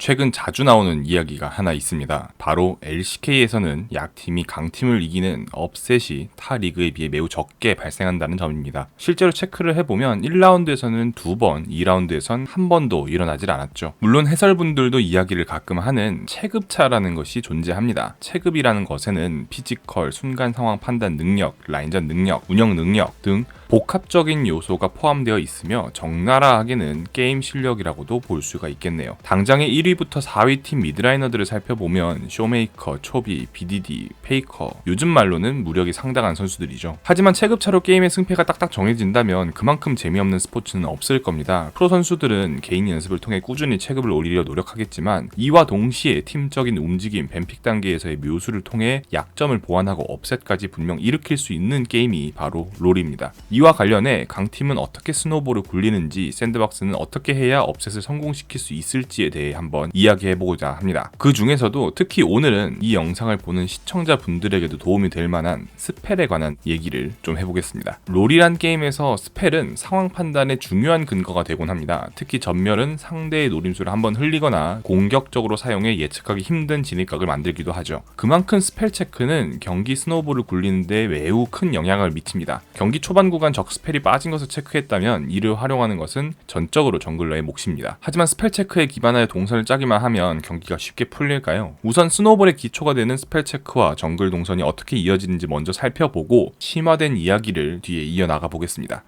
최근 자주 나오는 이야기가 하나 있습니다. 바로 LCK에서는 약팀이 강팀을 이기는 업셋이 타 리그에 비해 매우 적게 발생한다는 점입니다. 실제로 체크를 해보면 1라운드에서는 2번, 2라운드에선 한 번도 일어나질 않았죠. 물론 해설분들도 이야기를 가끔 하는 체급차라는 것이 존재합니다. 체급이라는 것에는 피지컬, 순간 상황 판단 능력, 라인전 능력, 운영 능력 등 복합적인 요소가 포함되어 있으며 적나라하게는 게임 실력이라고도 볼 수가 있겠네요. 당장의 1위부터 4위 팀 미드라이너들을 살펴보면 쇼메이커, 초비, BDD, 페이커, 요즘 말로는 무력이 상당한 선수들이죠. 하지만 체급차로 게임의 승패가 딱딱 정해진다면 그만큼 재미없는 스포츠는 없을 겁니다. 프로 선수들은 개인 연습을 통해 꾸준히 체급을 올리려 노력하겠지만 이와 동시에 팀적인 움직임, 뱀픽 단계에서의 묘수를 통해 약점을 보완하고 업셋까지 분명 일으킬 수 있는 게임이 바로 롤입니다. 이와 관련해 강팀은 어떻게 스노우볼을 굴리는지, 샌드박스는 어떻게 해야 업셋을 성공시킬 수 있을지에 대해 한번 이야기해보고자 합니다. 그 중에서도 특히 오늘은 이 영상을 보는 시청자분들에게도 도움이 될 만한 스펠에 관한 얘기를 좀 해보겠습니다. 롤이란 게임에서 스펠은 상황 판단의 중요한 근거가 되곤 합니다. 특히 전멸은 상대의 노림수를 한번 흘리거나 공격적으로 사용해 예측하기 힘든 진입각을 만들기도 하죠. 그만큼 스펠 체크는 경기 스노우볼을 굴리는데 매우 큰 영향을 미칩니다. 경기 초반 구간 적 스펠이 빠진 것을 체크했다면 이를 활용하는 것은 전적으로 정글러의 몫입니다. 하지만 스펠 체크에 기반하여 동선을 짜기만 하면 경기가 쉽게 풀릴까요? 우선 스노우볼의 기초가 되는 스펠 체크와 정글 동선이 어떻게 이어지는지 먼저 살펴보고 심화된 이야기를 뒤에 이어나가 보겠습니다.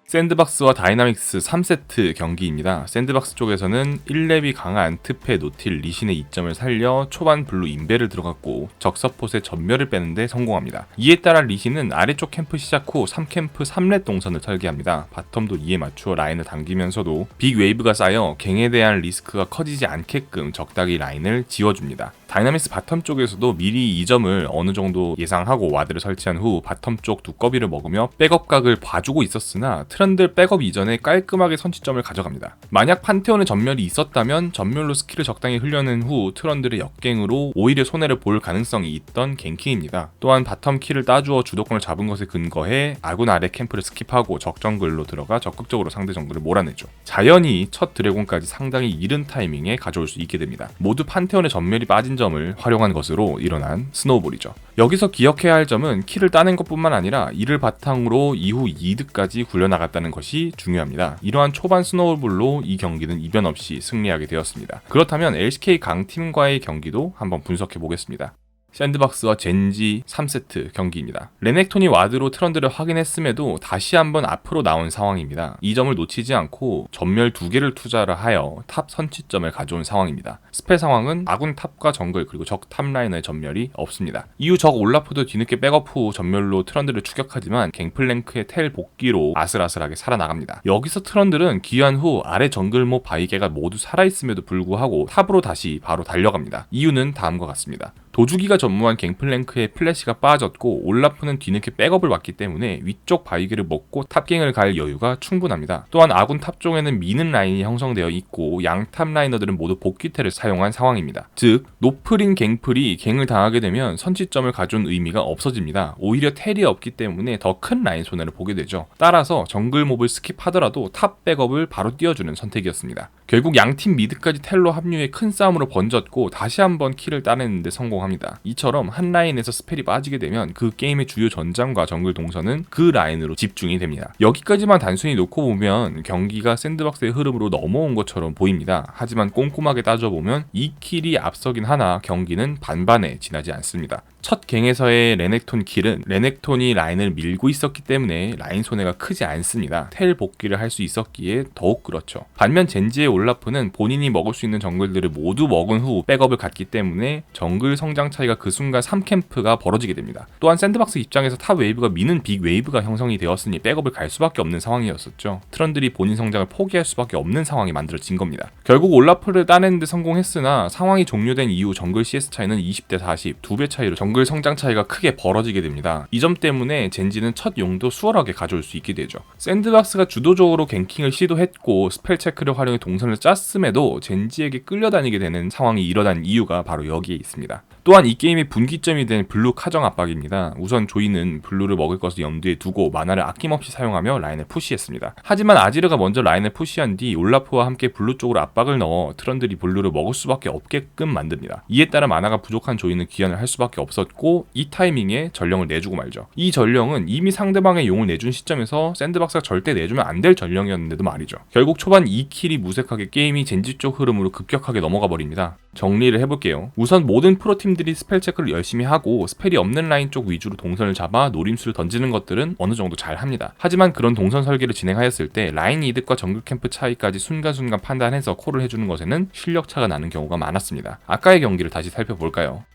샌드박스와 다이나믹스 3세트 경기입니다. 샌드박스 쪽에서는 1렙이 강한 트페, 노틸, 리신의 이점을 살려 초반 블루 인베를 들어갔고 적서폿의 전멸을 빼는데 성공합니다. 이에 따라 리신은 아래쪽 캠프 시작 후 3캠프 3렙 동선을 설계합니다. 바텀도 이에 맞추어 라인을 당기면서도 빅 웨이브가 쌓여 갱에 대한 리스크가 커지지 않게끔 적당히 라인을 지워줍니다. 다이나믹스 바텀 쪽에서도 미리 이 점을 어느 정도 예상하고 와드를 설치한 후 바텀 쪽 두꺼비를 먹으며 백업각을 봐주고 있었으나 트런들 백업 이전에 깔끔하게 선취점을 가져갑니다. 만약 판테온의 전멸이 있었다면 전멸로 스킬을 적당히 흘려낸 후 트런들의 역갱으로 오히려 손해를 볼 가능성이 있던 갱킹입니다. 또한 바텀 킬을 따주어 주도권을 잡은 것에 근거해 아군 아래 캠프를 스킵하고 적정글로 들어가 적극적으로 상대 정글을 몰아내죠. 자연히 첫 드래곤까지 상당히 이른 타이밍에 가져올 수 있게 됩니다. 모두 판테온의 전멸이 빠진 점을 활용한 것으로 일어난 스노우볼이죠. 여기서 기억해야 할 점은 킬을 따낸 것뿐만 아니라 이를 바탕으로 이후 이득까지 굴려나갔다는 것이 중요합니다. 이러한 초반 스노우볼로 이 경기는 이변 없이 승리하게 되었습니다. 그렇다면 LCK 강팀과의 경기도 한번 분석해 보겠습니다. 샌드박스와 젠지 3세트 경기입니다. 레넥톤이 와드로 트런드를 확인했음에도 다시 한번 앞으로 나온 상황입니다. 이 점을 놓치지 않고 전멸 2개를 투자를 하여 탑 선취점을 가져온 상황입니다. 스펠 상황은 아군 탑과 정글 그리고 적 탑라이너의 전멸이 없습니다. 이후 적 올라프도 뒤늦게 백업 후 전멸로 트런드를 추격하지만 갱플랭크의 텔 복귀로 아슬아슬하게 살아나갑니다. 여기서 트런들은 귀환 후 아래 정글모 바이게가 모두 살아있음에도 불구하고 탑으로 다시 바로 달려갑니다. 이유는 다음과 같습니다. 도주기가 전무한 갱플랭크의 플래시가 빠졌고 올라프는 뒤늦게 백업을 왔기 때문에 위쪽 바위게를 먹고 탑갱을 갈 여유가 충분합니다. 또한 아군 탑 쪽에는 미는 라인이 형성되어 있고 양 탑 라이너들은 모두 복귀텔을 사용한 상황입니다. 즉 노플인 갱플이 갱을 당하게 되면 선취점을 가져온 의미가 없어집니다. 오히려 텔이 없기 때문에 더 큰 라인 손해를 보게 되죠. 따라서 정글 몹을 스킵하더라도 탑 백업을 바로 띄워주는 선택이었습니다. 결국 양팀 미드까지 텔로 합류해 큰 싸움으로 번졌고 다시 한번 킬을 따내는데 성공합니다. 이처럼 한 라인에서 스펠이 빠지게 되면 그 게임의 주요 전장과 정글 동선은 그 라인으로 집중이 됩니다. 여기까지만 단순히 놓고 보면 경기가 샌드박스의 흐름으로 넘어온 것처럼 보입니다. 하지만 꼼꼼하게 따져보면 이 킬이 앞서긴 하나 경기는 반반에 지나지 않습니다. 첫 갱에서의 레넥톤 킬은 레넥톤이 라인을 밀고 있었기 때문에 라인 손해가 크지 않습니다. 텔 복귀를 할 수 있었기에 더욱 그렇죠. 반면 젠지의 올라프는 본인이 먹을 수 있는 정글들을 모두 먹은 후 백업을 갔기 때문에 정글 성장 차이가 그 순간 3캠프가 벌어지게 됩니다. 또한 샌드박스 입장에서 탑 웨이브가 미는 빅 웨이브가 형성이 되었으니 백업을 갈 수밖에 없는 상황이었었죠. 트런들이 본인 성장을 포기할 수밖에 없는 상황이 만들어진 겁니다. 결국 올라프를 따내는데 성공했으나 상황이 종료된 이후 정글 CS 차이는 20대 40, 2배 차이로 정글 성장 차이가 크게 벌어지게 됩니다. 이 점 때문에 젠지는 첫 용도 수월하게 가져올 수 있게 되죠. 샌드박스가 주도적으로 갱킹을 시도했고 스펠 체크를 활용해 동선을 짰음에도 젠지에게 끌려다니게 되는 상황이 일어난 이유가 바로 여기에 있습니다. 또한 이 게임의 분기점이 된 블루 카정 압박입니다. 우선 조이는 블루를 먹을 것을 염두에 두고 마나를 아낌없이 사용하며 라인을 푸시했습니다. 하지만 아지르가 먼저 라인을 푸시한 뒤 올라프와 함께 블루 쪽으로 압박을 넣어 트런들이 블루를 먹을 수밖에 없게끔 만듭니다. 이에 따라 마나가 부족한 조이는 귀환을 할 수밖에 없었고 이 타이밍에 전령을 내주고 말죠. 이 전령은 이미 상대방의 용을 내준 시점에서 샌드박스가 절대 내주면 안 될 전령이었는데도 말이죠. 결국 초반 2킬이 무색하게 게임이 젠지 쪽 흐름으로 급격하게 넘어가 버립니다. 정리를 해볼게요. 우선 모든 프로팀들이 스펠 체크를 열심히 하고 스펠이 없는 라인 쪽 위주로 동선을 잡아 노림수를 던지는 것들은 어느 정도 잘 합니다. 하지만 그런 동선 설계를 진행하였을 때 라인 이득과 정글 캠프 차이까지 순간순간 판단해서 콜을 해주는 것에는 실력 차가 나는 경우가 많았습니다. 아까의 경기를 다시 살펴볼까요?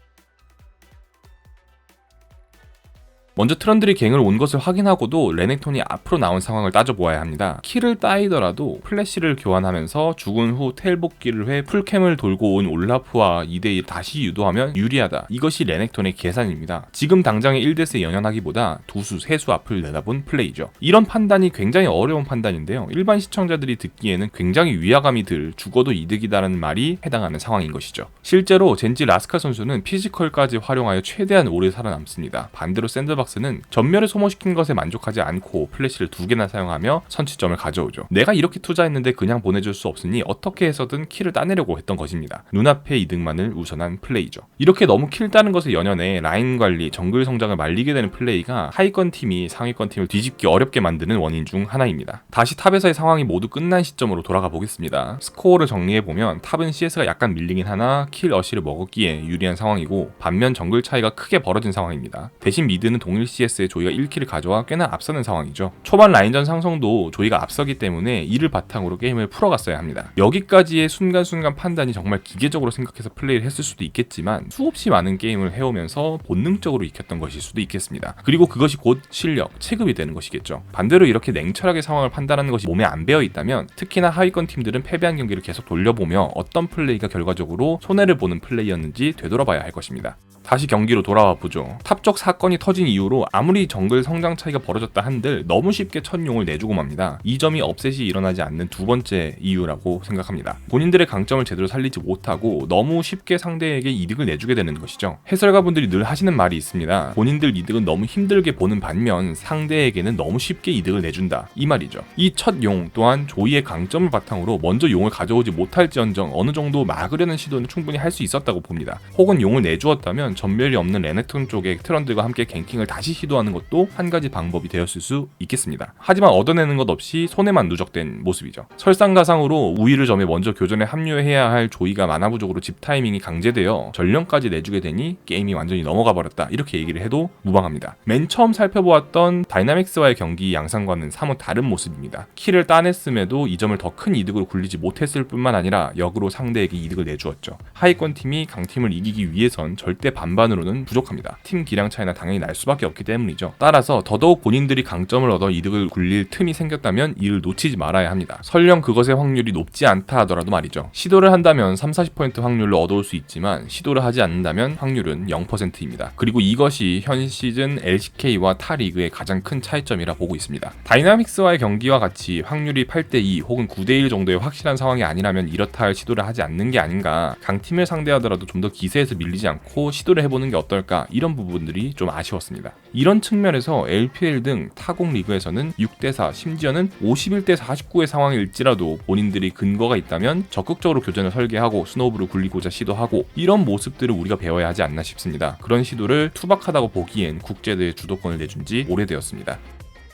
먼저 트런들이 갱을 온 것을 확인하고도 레넥톤이 앞으로 나온 상황을 따져보아야 합니다. 킬을 따이더라도 플래시를 교환하면서 죽은 후 텔 복귀를 해 풀캠을 돌고 온 올라프와 2대1 다시 유도하면 유리하다. 이것이 레넥톤의 계산입니다. 지금 당장의 1대4 연연하기보다 두수, 세수 앞을 내다본 플레이죠. 이런 판단이 굉장히 어려운 판단인데요. 일반 시청자들이 듣기에는 굉장히 위화감이 들 죽어도 이득이다라는 말이 해당하는 상황인 것이죠. 실제로 젠지 라스칼 선수는 피지컬까지 활용하여 최대한 오래 살아남습니다. 반대로 샌드박스는 전멸을 소모시킨 것에 만족하지 않고 플래시를 2개나 사용하며 선취점을 가져오죠. 내가 이렇게 투자했는데 그냥 보내줄 수 없으니 어떻게 해서든 킬을 따내려고 했던 것입니다. 눈앞의 이득만을 우선한 플레이죠. 이렇게 너무 킬 따는 것에 연연해 라인 관리, 정글 성장을 말리게 되는 플레이가 하위권 팀이 상위권 팀을 뒤집기 어렵게 만드는 원인 중 하나입니다. 다시 탑에서의 상황이 모두 끝난 시점으로 돌아가 보겠습니다. 스코어를 정리해보면 탑은 CS가 약간 밀리긴 하나 킬 어시를 먹었기에 유리한 상황이고 반면 정글 차이가 크게 벌어진 상황입니다. 대신 미드는 동일 CS에 조이가 1킬을 가져와 꽤나 앞서는 상황이죠. 초반 라인전 상성도 조이가 앞서기 때문에 이를 바탕으로 게임을 풀어갔어야 합니다. 여기까지의 순간순간 판단이 정말 기계적으로 생각해서 플레이를 했을 수도 있겠지만 수없이 많은 게임을 해오면서 본능적으로 익혔던 것일 수도 있겠습니다. 그리고 그것이 곧 실력, 체급이 되는 것이겠죠. 반대로 이렇게 냉철하게 상황을 판단하는 것이 몸에 안 배어 있다면 특히나 하위권 팀들은 패배한 경기를 계속 돌려보며 어떤 플레이가 결과적으로 손해를 보는 플레이였는지 되돌아봐야 할 것입니다. 다시 경기로 돌아와 보죠. 탑쪽 사건이 터진 이후로 아무리 정글 성장 차이가 벌어졌다 한들 너무 쉽게 첫 용을 내주고 맙니다. 이 점이 업셋이 일어나지 않는 두 번째 이유라고 생각합니다. 본인들의 강점을 제대로 살리지 못하고 너무 쉽게 상대에게 이득을 내주게 되는 것이죠. 해설가분들이 늘 하시는 말이 있습니다. 본인들 이득은 너무 힘들게 보는 반면 상대에게는 너무 쉽게 이득을 내준다. 이 말이죠. 이 첫 용 또한 조이의 강점을 바탕으로 먼저 용을 가져오지 못할지언정 어느 정도 막으려는 시도는 충분히 할 수 있었다고 봅니다. 혹은 용을 내주었다면 전멸이 없는 레넥톤 쪽의 트런들과 함께 갱킹을 다시 시도하는 것도 한 가지 방법이 되었을 수 있겠습니다. 하지만 얻어내는 것 없이 손해만 누적된 모습이죠. 설상가상으로 우위를 점해 먼저 교전에 합류해야 할 조이가 마나 부족으로 집 타이밍이 강제되어 전령까지 내주게 되니 게임이 완전히 넘어가 버렸다. 이렇게 얘기를 해도 무방합니다. 맨 처음 살펴보았던 다이나믹스와의 경기 양상과는 사뭇 다른 모습입니다. 킬을 따냈음에도 이 점을 더 큰 이득으로 굴리지 못했을 뿐만 아니라 역으로 상대에게 이득을 내주었죠. 하위권 팀이 강팀을 이기기 위해선 절대 반반으로는 부족합니다. 팀 기량 차이나 당연히 날 수밖에 없기 때문이죠. 따라서 더더욱 본인들이 강점을 얻어 이득을 굴릴 틈이 생겼다면 이를 놓치지 말아야 합니다. 설령 그것의 확률이 높지 않다 하더라도 말이죠. 시도를 한다면 30-40% 확률로 얻어올 수 있지만 시도를 하지 않는다면 확률은 0%입니다. 그리고 이것이 현 시즌 LCK와 타 리그의 가장 큰 차이점이라 보고 있습니다. 다이나믹스와의 경기와 같이 확률이 8대2 혹은 9대1 정도의 확실한 상황이 아니라면 이렇다 할 시도를 하지 않는 게 아닌가. 강팀을 상대하더라도 좀 더 기세에서 밀리지 않고 시도를 해보는 게 어떨까, 이런 부분들이 좀 아쉬웠습니다. 이런 측면에서 LPL 등 타국 리그에서는 6대4 심지어는 51대 49의 상황일지라도 본인들이 근거가 있다면 적극적으로 교전을 설계하고 스노우볼을 굴리고자 시도하고 이런 모습들을 우리가 배워야 하지 않나 싶습니다. 그런 시도를 투박하다고 보기엔 국제대회 주도권을 내준 지 오래되었습니다.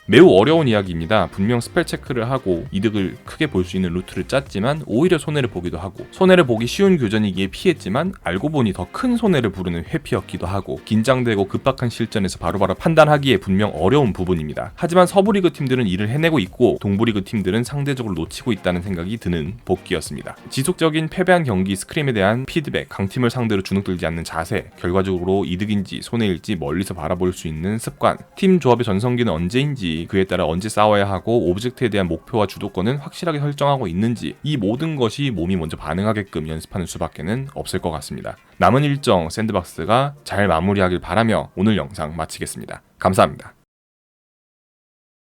매우 어려운 이야기입니다. 분명 스펠 체크를 하고 이득을 크게 볼 수 있는 루트를 짰지만 오히려 손해를 보기도 하고, 손해를 보기 쉬운 교전이기에 피했지만 알고 보니 더 큰 손해를 부르는 회피였기도 하고, 긴장되고 급박한 실전에서 바로바로 판단하기에 분명 어려운 부분입니다. 하지만 서부리그 팀들은 이를 해내고 있고 동부리그 팀들은 상대적으로 놓치고 있다는 생각이 드는 복귀였습니다. 지속적인 패배한 경기 스크림에 대한 피드백, 강팀을 상대로 주눅들지 않는 자세, 결과적으로 이득인지 손해일지 멀리서 바라볼 수 있는 습관, 팀 조합의 전성기는 언제인지, 그에 따라 언제 싸워야 하고 오브젝트에 대한 목표와 주도권은 확실하게 설정하고 있는지, 이 모든 것이 몸이 먼저 반응하게끔 연습하는 수밖에는 없을 것 같습니다. 남은 일정 샌드박스가 잘 마무리하길 바라며 오늘 영상 마치겠습니다. 감사합니다.